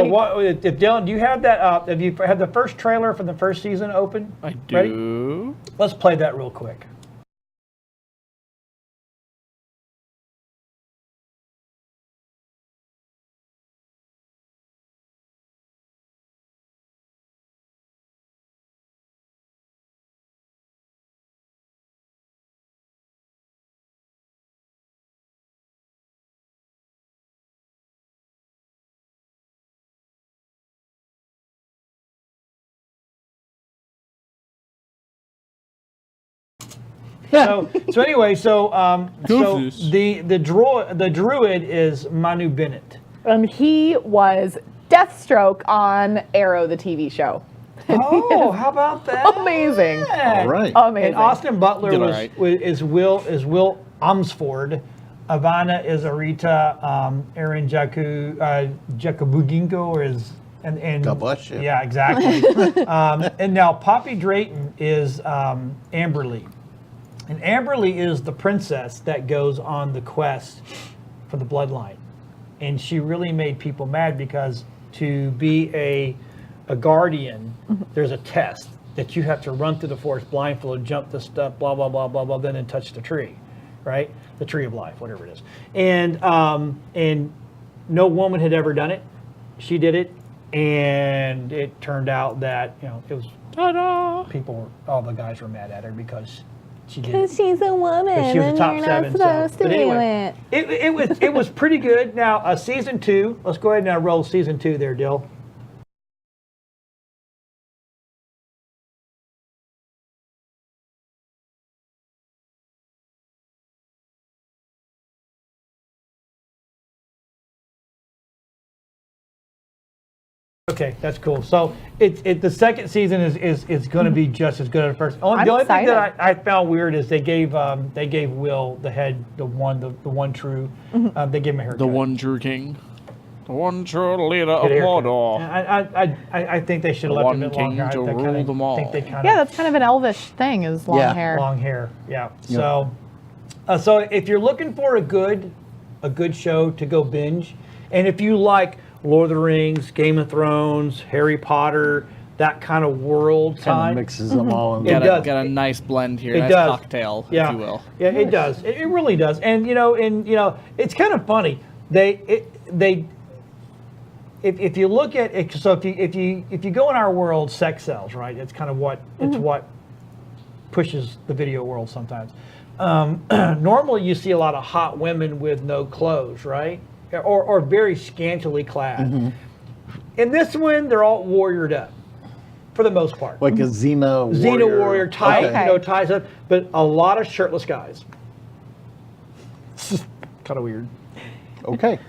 what? If Dylan, do you have that? Have you had the first trailer from the first season open? I do. Ready? Let's play that real quick. So anyway, so the druid is Manu Bennett. He was Deathstroke on Arrow, the TV show. Oh, how about that? Amazing. All right. Amazing. And Austin Butler Did all was, right. is Will Umsford. Ivana is Arita. Aaron Jacobuginko is and God bless you. Yeah, exactly. And now Poppy Drayton is Amberly. And Amberly is the princess that goes on the quest for the bloodline. And she really made people mad because to be a guardian, there's a test that you have to run through the forest blindfolded, jump the stuff, blah, blah, blah, blah, blah, then touch the tree, right? The tree of life, whatever it is. And no woman had ever done it. She did it. And it turned out that, it was, all the guys were mad at her because she did it. Because she's a woman But she was and the top you're seven. not supposed So. to But do anyway, it. it was pretty good. Now, season 2, let's go ahead and roll season 2 there, Dill. Okay, that's cool. So the second season is going to be just as good as the first. The only thing that I found weird is they gave Will the one true. They gave him a haircut. The one true king. The one true leader of Get a haircut. Mordor. I think they should have left one it a bit longer. king to I rule them all. think they kind Yeah, of that's kind of an elvish thing, is long hair. long hair. Yeah. So if you're looking for a good show to go binge, and if you like Lord of the Rings, Game of Thrones, Harry Potter, that kind of world Kind time. of mixes them all in. It does. Got a nice blend here. It Nice does. cocktail, Yeah. if you will. Yeah, it does. It really does. And it's kind of funny. If you look at it, so if you go in our world, sex sells, right? It's kind of what it's what pushes the video world sometimes. Normally, you see a lot of hot women with no clothes, right? Or very scantily clad. In this one, they're all warriored up, for the most part. Like a Xena warrior. Xena warrior type, Okay. ties up, but a lot of shirtless guys. It's just kind of weird. Okay.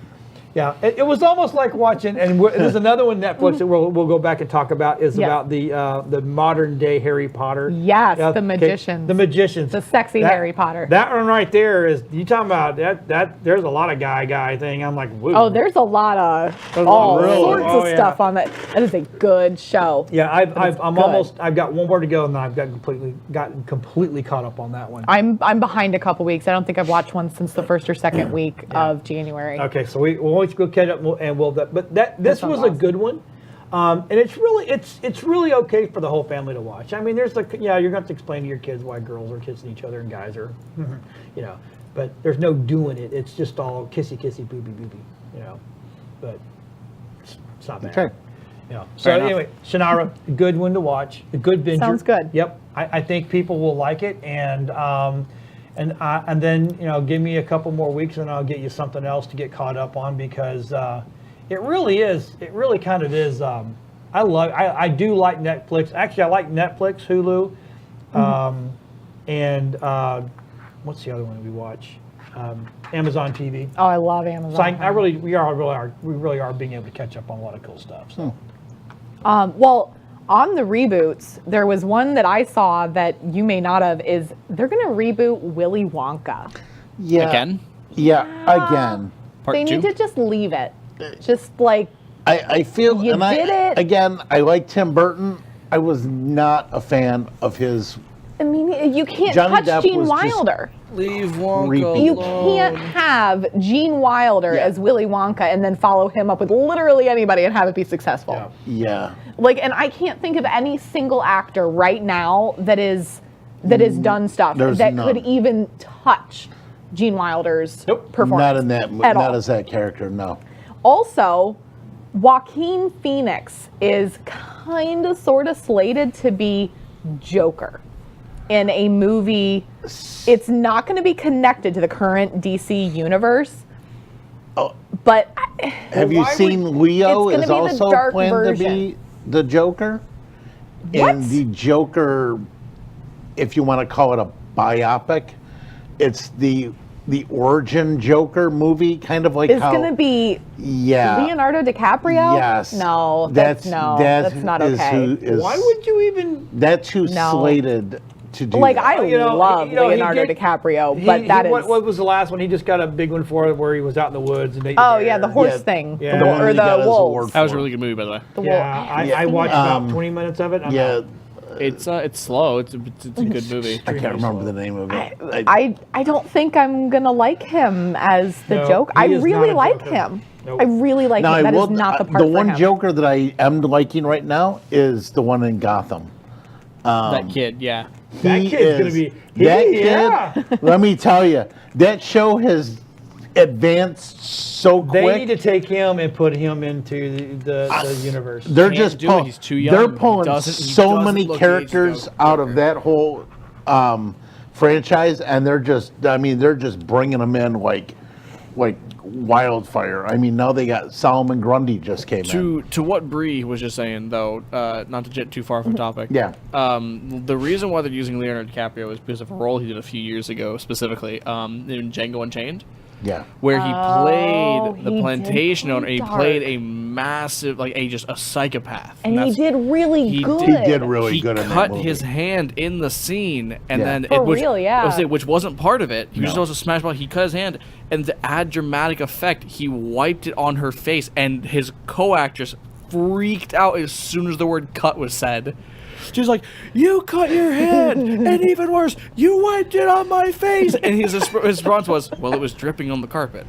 Yeah, it was almost like watching, and there's another one Netflix that we'll go back and talk about is Yeah. about the modern day Harry Potter. Yes, Yeah, the okay, magicians. The magicians. The sexy Harry Potter. That one right there is you talking about that. There's a lot of guy thing. I'm like, woo. Oh, there's a lot of There's a all lot of- sorts Oh, of yeah. stuff on that. That is a good show. Yeah, That is I've good. got one more to go, and then I've gotten completely caught up on that one. I'm behind a couple weeks. I don't think I've watched one since the first or second week of January. Okay, so we'll always go catch up, and this sounds was a awesome. good one, and it's really okay for the whole family to watch. I mean, there's you're gonna have to explain to your kids why girls are kissing each other and guys are, but there's no doing it. It's just all kissy booby, but it's not bad. Okay. So enough. anyway, Shannara, a good one to watch, a good binger. Sounds good. Yep, I think people will like it, and then give me a couple more weeks, and I'll get you something else to get caught up on because it really kind of is. I do like Netflix. Actually, I like Netflix, Hulu, and what's the other one we watch? Amazon TV. Oh, I love Amazon. So we really are being able to catch up on a lot of cool stuff. So. Well, on the reboots, there was one that I saw that you may not have. Is they're going to reboot Willy Wonka? Yeah. Again? Yeah, again. Part They 2? need to just leave it. Just like I feel, You and did it. Again, I like Tim Burton. I was not a fan of his. I mean, you can't Johnny touch Depp Gene was just Wilder. Leave Wonka Creepy. You alone. can't have Gene Wilder Yeah. as Willy Wonka and then follow him up with literally anybody and have it be successful. Yeah. Yeah. Like, and I can't think of any single actor right now that is done stuff There's that none. could even touch Gene Wilder's Nope. performance. Not in that. at Not all. as that character. No. Also, Joaquin Phoenix is kind of sort of slated to be Joker in a movie. It's not going to be connected to the current DC universe. Oh. But Have you why seen would- Leo It's is gonna be the also dark planned to version. be the Joker? What? And the Joker, if you want to call it a biopic, it's the origin Joker movie, kind of like it's how. going to be Yeah. Leonardo DiCaprio? Yes. No, that's not is okay. Who is, Why would you even? That's who's No. slated to do Like, that. I You know, love you know, he Leonardo did- DiCaprio, but that is. What was the last one? He just got a big one for it where he was out in the woods and they. Oh, yeah, the horse Yeah. thing. Yeah. The, The one or he got the his wolves. award That was a for. really good movie, by the way. The Yeah, wolf. I watched about 20 minutes of it. I'm Yeah. out. It's slow. It's a good movie. I can't remember the name of it. I don't think I'm gonna like him as the No, Joker. he I is really not a like Joker. him. Nope. I really like Now, him. I That is will, not the part the for one him. Joker that I am liking right now is the one in Gotham. That kid, yeah. That He kid's gonna is- be. that yeah. kid. Let me tell you, that show has advanced so They quick. need to take him and put him into the universe. They're Can't just do it. He's too young. They're He pulling doesn't so many look characters aged out Joker. of that whole franchise, and they're just bringing them in like wildfire. I mean, now they got Solomon Grundy just came in. To what Bree was just saying, though, not to get too far from topic. Yeah. The reason why they're using Leonardo DiCaprio is because of a role he did a few years ago, specifically in Django Unchained, Yeah. where he Oh, played he the did plantation play owner. He dark. played a massive, just a psychopath. and he that's- did really he good. did- He did really he good in that cut movie. his hand in the scene, and Yeah. then For real, yeah. I was saying, which wasn't part of it. He was No. supposed to smash ball. He cut his hand, and to add dramatic effect, he wiped it on her face, and his co-actress freaked out as soon as the word "cut" was said. She's like, "You cut your hand, and even worse, you wiped it on my face." And his response was, "Well, it was dripping on the carpet."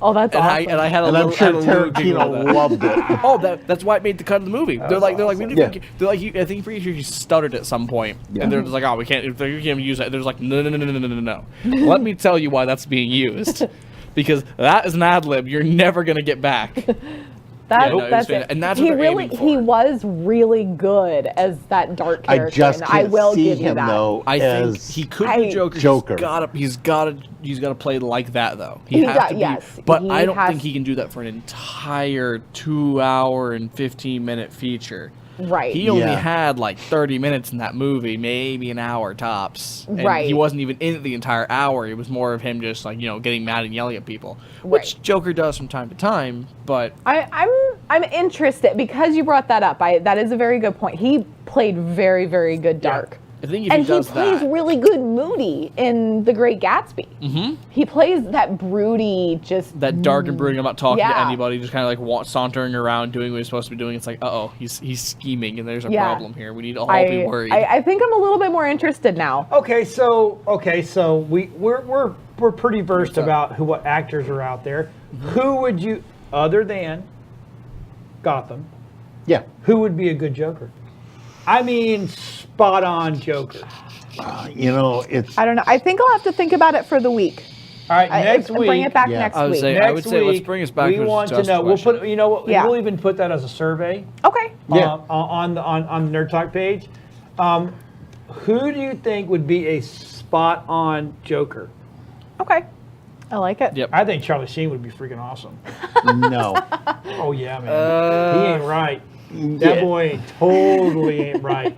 Oh, that's And awesome. I had a And little, I'm sure had a little giggle at that. Tarantino loved it. Oh, that's why it made the cut of the movie. They're like, we didn't Yeah. even- they're like, I think pretty sure he stuttered at some point, Yeah. and they're just like, oh, we can't even use that. They're just like, no. Let me tell you why that's being used, because that is an ad lib you're never gonna get back. That, Yeah, no, it was that's fan- it. and that's he what they're really, aiming he for. was really good as that dark I character. just and can't I will see give you him that. though. I think as he could I- be Joker. Joker. He's gotta play like that though. He has got- to be, yes, but he I don't has- think he can do that for an entire 2-hour and 15-minute feature. Right. He only Yeah. had like 30 minutes in that movie, maybe an hour tops. And Right. he wasn't even in it the entire hour. It was more of him just getting mad and yelling at people, Right. which Joker does from time to time. But I'm interested because you brought that up. That is a very good point. He played very, very good dark. I think if And he does plays that, really good Moody in The Great Gatsby. Mm-hmm. He plays that broody, just that dark and brooding, I'm not talking to Yeah. anybody, just kind of like sauntering around doing what he's supposed to be doing. It's like, he's scheming, and there's a Yeah. problem here. We need to all be worried. I think I'm a little bit more interested now. Okay, so we're pretty versed about what actors are out there. Who would you, other than Gotham, yeah. who would be a good Joker? I mean, spot on Joker. It's I don't know. I think I'll have to think about it for the week. All right, next week. Bring it back Yeah. next I would week. say- Next I would say let's week, bring us back we to want to just know. We'll question. put. You know what? Yeah. We'll even put that as a survey. Okay. Yeah. On the Nerd Talk page. Who do you think would be a spot on Joker? Okay. I like it. Yep. I think Charlie Sheen would be freaking awesome. no. Oh yeah, man. He ain't right. That Yeah. boy totally ain't right.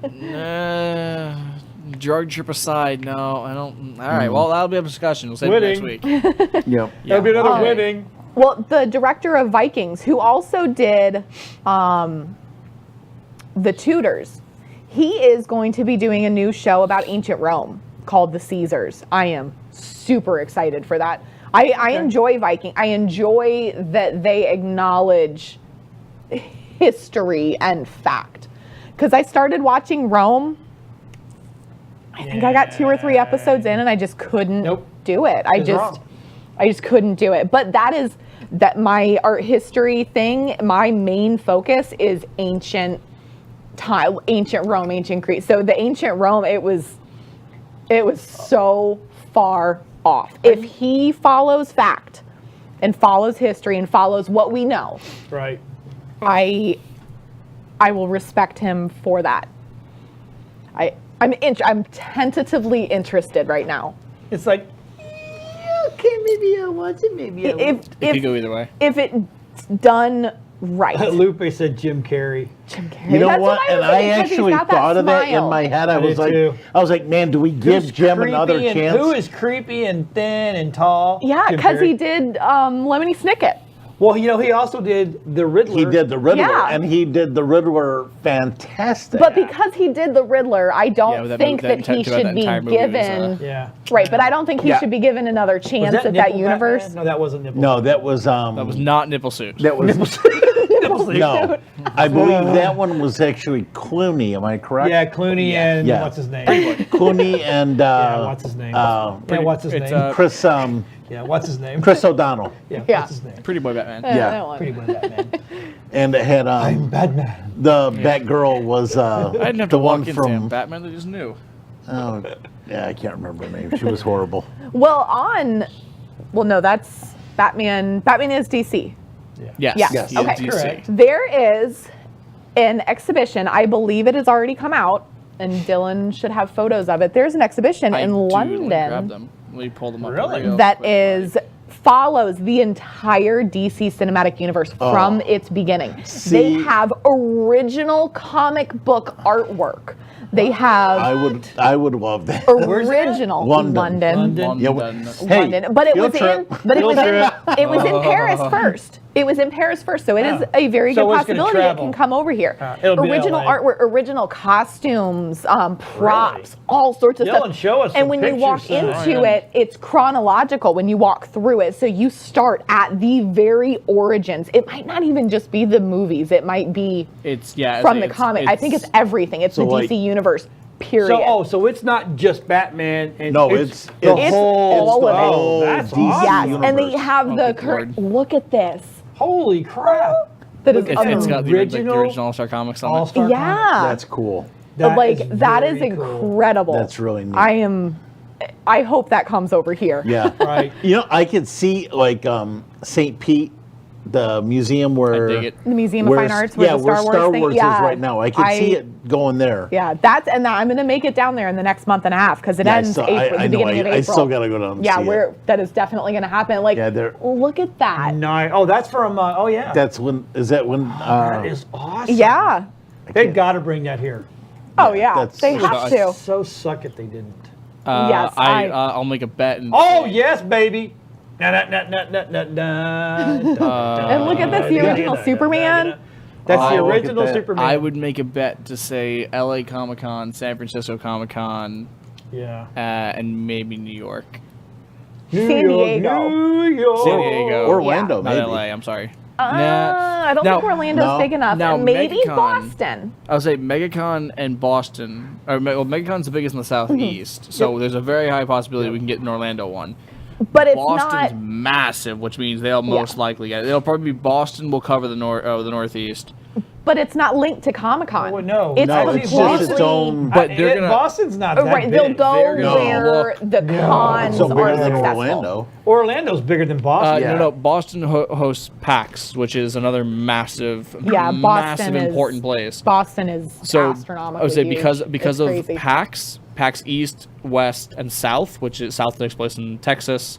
Drug trip aside, no, I don't. All right, well, that'll be a discussion. We'll save it next week. Winning. Yep. That'll be another All right. winning. Well, the director of Vikings, who also did the Tudors. He is going to be doing a new show about ancient Rome called The Caesars. I am super excited for that. I enjoy Viking. I enjoy that they acknowledge history and fact. Because I started watching Rome. I think I got 2 or 3 episodes in and I just couldn't do it. I just couldn't do it. But that my art history thing, my main focus is ancient Rome, ancient Greece. So the ancient Rome, it was so far off. If he follows fact and follows history and follows what we know, right, I will respect him for that. I'm tentatively interested right now. it's like, okay, maybe I'll watch it, maybe I won't. It could go either way. If it's done right. Lupe said Jim Carrey. Jim Carrey. You know That's what? I was And I thinking, 'cause he's actually got that thought of that in smile. my head. I did too. I was like, man, do we give Who's Jim creepy another and- chance? Who is creepy and thin and tall? Yeah, Jim because he Carrey. did Lemony Snicket. Well, he also did the Riddler. He did the Riddler, Yeah. and he did the Riddler fantastic. But because he did the Riddler, I don't think that he entire should be movie was, given. Yeah. Right, but I don't think he Yeah. should be given another Was chance at that Nipple universe. Batman? No, that wasn't Nipple. No, that was That was not Nipple Suit. that was Nipple Suit. no. I believe that one was actually Clooney. Am I correct? Yeah, Clooney and Yeah. what's his name? Clooney and Yeah, what's his name? Yeah, what's his it's, name? Chris Yeah, what's his name? Chris O'Donnell, Yeah, Yeah. what's his name? Pretty Boy Batman. Yeah. That one. Pretty much Batman. and it had I'm Batman. the Batgirl was I didn't have the to one walk into from. Batman. They just knew. Oh, yeah, I can't remember her name. She was horrible. Well, no, that's Batman. Batman is DC. Yes. Yeah, Yes. he is okay. DC. Correct. There is an exhibition. I believe it has already come out, and Dylan should have photos of it. There's an exhibition I in do, let me grab London them. Let me pull them up. Really? real that quick. is follows the entire DC cinematic universe from its beginning. They See- have original comic book artwork. They have I would love that. Where's it at? original London. London. Yeah, London. hey, London, but it field was trip. it was in Paris first. It was in Paris first, so it is a very So good it's gonna possibility it travel. can come over here. It'll be Original LA. artwork, original costumes, props, all sorts of Dylan, stuff. show us and some when you walk pictures, son. into it, it's chronological when you walk through it. So you start at the very origins. It might not even just be the movies. It might be It's from the comic. I think it's everything. It's So, the like- DC universe. Period. So it's not just Batman. And No, the it's whole. all of it. Oh, that's DC awesome. Yes, universe. and they have Oh, the good current. Lord. Look at this. Holy crap! That is It's got the Original- original All-Star Comics on it. All-Star yeah. That's cool. comics. That is very cool. incredible. That's really neat. I hope that comes over here. Yeah. Right. You know, I could see like St. Pete, the museum where I dig it. The Museum of Fine Arts, where the where Star Wars thing. is right now. I could see it going there. Yeah, I'm going to make it down there in the next month and a half because it Yeah, ends I April, the know. beginning of April. I still gotta go down. And Yeah, see it. that is definitely going to happen. Like, Yeah, they're- look at that. Nice. Oh, that's from. Oh yeah. That's when. Is that when? That is awesome. Yeah. They've got to bring that here. Oh yeah, that's- they have to. So suck it they didn't. Yes, I'll make a bet. And Oh say- yes, baby. And And look at this, the original Superman. That's the Oh, look at original that. Superman. I would make a bet to say L.A. Comic Con, San Francisco Comic Con, Yeah. and maybe New York. New San York, Diego. New York. San Diego. Orlando, Not maybe. L.A. I'm sorry. I don't Now- think Orlando's no. big enough. Now, Maybe MegaCon. Boston. I would say MegaCon and Boston. MegaCon's the biggest in the southeast, so there's a very high possibility we can get an Orlando one. But it's Boston's not. massive, which means they'll most likely get it. It'll probably be Boston will cover the northeast. But it's not linked to Comic Con. Oh, no. It's No, it's just its completely- own. But they're gonna- Boston's not that Right, big. they'll go They're gonna where look- the cons So are bigger than successful. Orlando. Orlando's bigger than Boston. Yeah. No, Boston hosts PAX, which is another massive, Yeah, Boston massive is important place. Boston is So astronomically I would say huge. because It's of crazy. PAX East, West, and South, which is South takes place in Texas.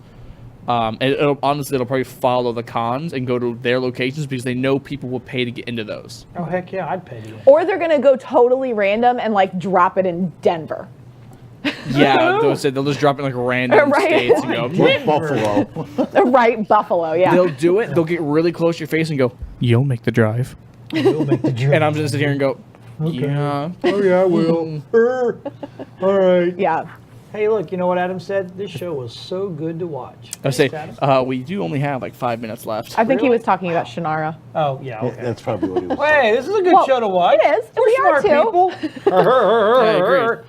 It'll probably follow the cons and go to their locations because they know people will pay to get into those. Oh heck yeah, I'd pay to go. Or they're gonna go totally random and like drop it in Denver. Yeah, they'll just drop it in like random Right. states and go. Like Buffalo. Right, Buffalo, yeah. They'll do it. They'll get really close to your face and go, "You'll make the drive." We'll make the journey. And I'm just sit here and go, Yeah. Oh yeah, I will. All right. Yeah. Hey, look, you know what Adam said? This show was so good to watch. I say, Thanks, Adam. we do only have like 5 minutes left. I think he Really? was talking about Shannara. Oh, yeah, okay. That's probably what he was Hey, this is a good Well, show to watch. it is. We're We are smart too. people. I agree.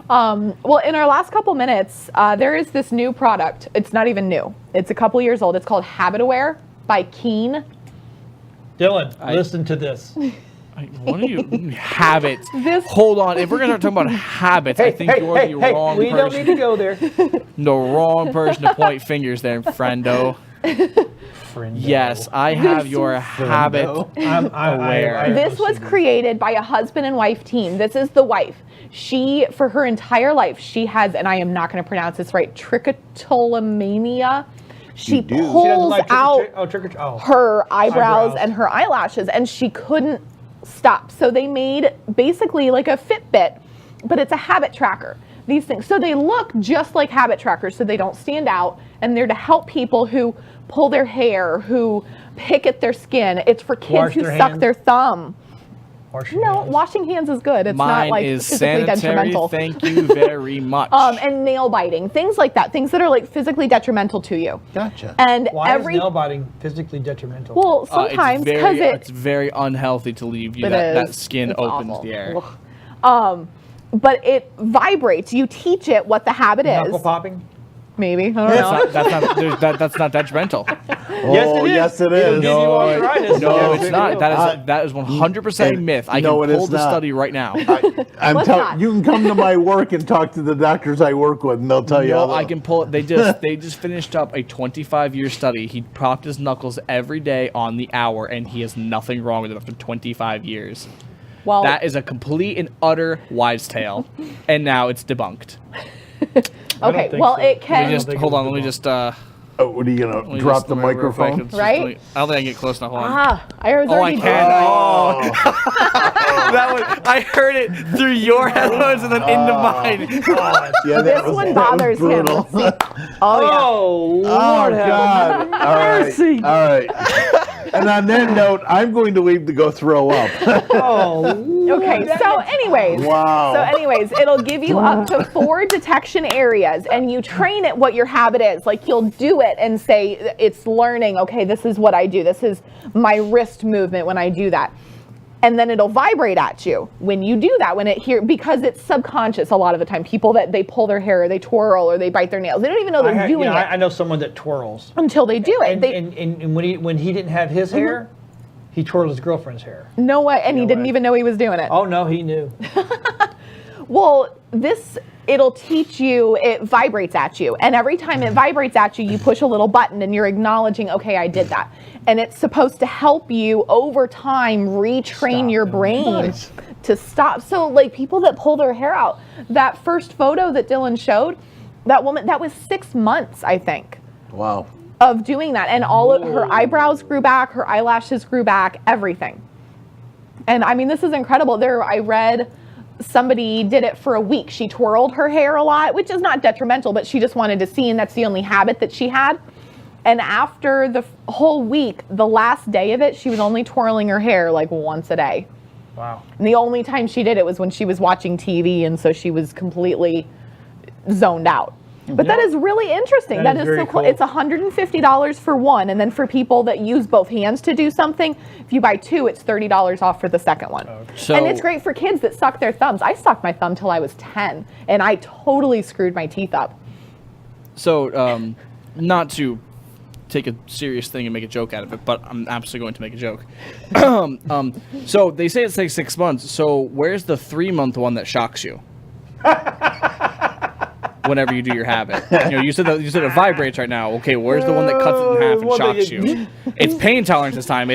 Well, in our last couple minutes, there is this new product. It's not even new. It's a couple years old. It's called Habit Aware by Keen. Dylan, listen to this. What are you habits? This- Hold on. If we're gonna start talking about habits, I think you're the wrong we don't person. need to go there. The wrong person to point fingers there, friendo. Friendo. Yes, I have your habit. I'm Aware. This was created by a husband and wife team. This is the wife. She, for her entire life, she has, and I am not going to pronounce this right, trichotillomania. She You do. She doesn't pulls like out her eyebrows Eyebrows. and her eyelashes, and she couldn't stop. So they made basically like a Fitbit, but it's a habit tracker. These things. So they look just like habit trackers, so they don't stand out, and they're to help people who pull their hair, who pick at their skin. It's for kids Wash who their suck hands. their thumb. Wash your No, hands. washing hands is good. It's Mine not like is physically sanitary. detrimental. Thank you very much. And nail biting, things like that, things that are like physically detrimental to you. Gotcha. And Why every is nail biting physically detrimental? well, sometimes because it's very unhealthy to leave you it that is. skin It's open awful. to the air. Ugh. But it vibrates. You teach it what the habit Knuckle is. popping? Maybe I don't know. That's not detrimental. Oh, yes, it It'll is. give you arthritis. No, Yeah, it's big not. deal. That is 100% and myth. I no, can it pull is the not. study right now. I'm What's telling that? you can come to my work and talk to the doctors I work with, and they'll tell you. No, all I the- can pull it. They just finished up a 25-year study. He propped his knuckles every day on the hour, and he has nothing wrong with it after 25 years. Well, That is a complete and utter wives' tale, and now it's debunked. okay. think Well, so. it Let can. me just think hold it on. was Let me just Oh, what are you let gonna me drop just- the real quick, microphone? it's just- Right? I don't think I can get close enough. Hold on. I was Oh, I already can. Oh, That was, I heard it through your headphones and then into mine. God. yeah, This one bothers him. brutal. Let's see. Oh yeah. Oh, Oh Lord have God! All right, mercy. all right. And on that note, I'm going to leave to go throw up. Oh, Okay, so anyways, Wow. it'll give you up to 4 detection areas, and you train it what your habit is. Like you'll do it and say it's learning. Okay, this is what I do. This is my wrist movement when I do that, and then it'll vibrate at you when you do that. When it because it's subconscious. A lot of the time, people that they pull their hair, or they twirl, or they bite their nails. They don't even know they're doing it I know someone that twirls. until they do it. And when he didn't have his hair, he twirled his girlfriend's hair. No way, and he No didn't way. even know he was doing it. Oh no, he knew. Well, it'll teach you, it vibrates at you. And every time it vibrates at you, you push a little button and you're acknowledging, okay, I did that. And it's supposed to help you over time retrain Stop your doing brain Nice. to stop. So like people that pull their hair out, that first photo that Dylan showed, that woman, that was 6 months, I think, Wow. of doing that. And all of her eyebrows grew back, her eyelashes grew back, everything. And I mean, this is incredible. I read somebody did it for a week. She twirled her hair a lot, which is not detrimental, but she just wanted to see, and that's the only habit that she had. And after the whole week, the last day of it, she was only twirling her hair like once a day. Wow. And the only time she did it was when she was watching TV, and so she was completely zoned out. But that is really interesting. That That is is very so cool. cool. It's $150 for one, and then for people that use both hands to do something, if you buy 2, it's $30 off for the second one. So- and it's great for kids that suck their thumbs. I sucked my thumb till I was 10, and I totally screwed my teeth up. So, not to take a serious thing and make a joke out of it, but I'm absolutely going to make a joke. So they say it takes 6 months. So where's the 3-month one that shocks you? Whenever you do your habit, you said it vibrates right now. Okay, where's the one that cuts it in half and Well, shocks they- you? It's pain tolerance this time.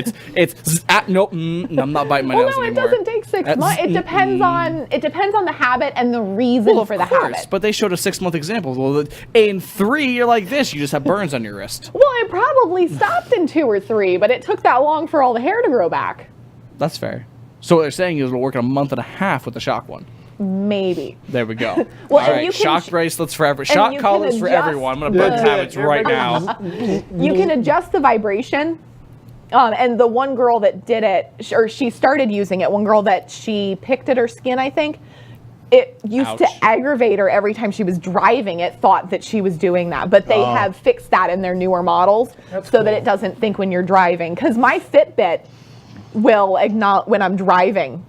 Nope. I'm not biting my Well, nails no, it anymore. doesn't take 6 That's- months. It depends on the habit and the reason Well, of for the course, habit. but they showed a 6-month example. Well, in 3, you're like this. You just have burns on your wrist. Well, it probably stopped in 2 or 3, but it took that long for all the hair to grow back. That's fair. So what they're saying is it'll work in a month and a half with the shock one. Maybe. There we go. Well, All and right, you can shock sh- bracelets forever. you Shock can collars for adjust everyone. I'm gonna burn the- habits right now. You can adjust the vibration And the one girl that did it, or she started using it, one girl that she picked at her skin, I think, it used to Ouch. aggravate her every time she was driving. It thought that she was doing that. But they have fixed that in their newer models That's so that cool. it doesn't think when you're driving. Because my Fitbit will acknowledge when I'm driving.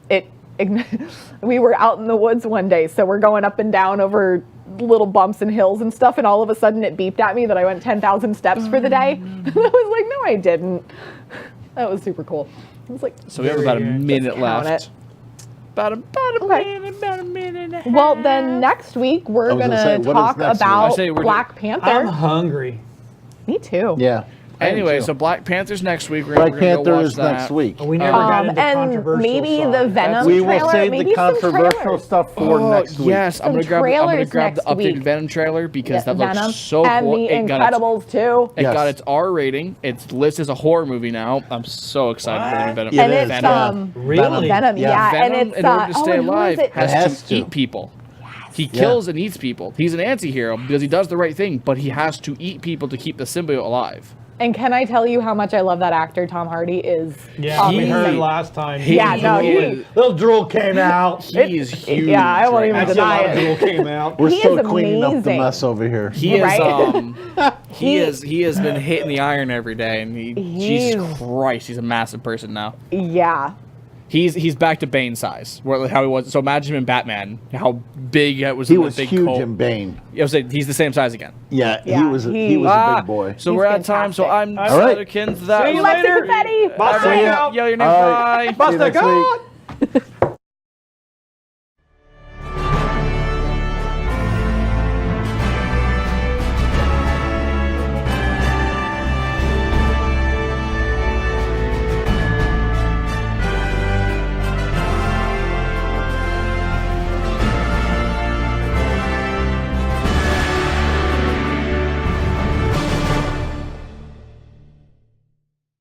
We were out in the woods one day, so we're going up and down over little bumps and hills and stuff, and all of a sudden it beeped at me that I went 10,000 steps for the day. And I was like, no, I didn't. That was super cool. I was like, So we have about a Very good. minute Count left. it. About a Okay. minute, about a minute and a half. well, then next week we're I was gonna say, gonna what is talk next week? I about say we're Black Panther. I'm hungry. Me too. Yeah. I am Anyway, too. so Black Panther's next week. We're Black gonna go Panther watch is next that. week. We never got into and controversial maybe the side. Venom We will trailer. save maybe the some controversial trailers. stuff for next week. Yes, I'm Some gonna grab trailers the next updated week. Venom trailer because that Venom looks so and cool. the It got its- Incredibles too. It Yes. got its R rating. It's listed as a horror movie now. I'm so excited for the new Venom. It and is, it's Venom. Really? Venom, yeah, Venom, and it's in order to stay and who is alive, it? has to to. eat people. He kills and eats people. He's an anti-hero because he does the right thing, but he has to eat people to keep the symbiote alive. And can I tell you how much I love that actor? Tom Hardy is. Yeah, we heard amazing. last time. Yeah, no, little drool came out. He is huge. yeah, I won't right even now. Actually, a lot of deny drool came out. We're He still is cleaning up the amazing. mess over here. He is Right? he has been hitting the iron every day, and Jesus He's- Christ, he's a massive person now. Yeah. He's back to Bane size, where how he was. So imagine him in Batman, how big that was. He in the was big huge coat. in Bane. I was saying he's the same size again. Yeah, Yeah, he was a big boy. So He's we're out of time. So fantastic. I'm All right. Sutherkins. That See you was later. Confetti. Bye. Everyone, See ya. yell your name. All right. Bye. See you Buster, next God! week.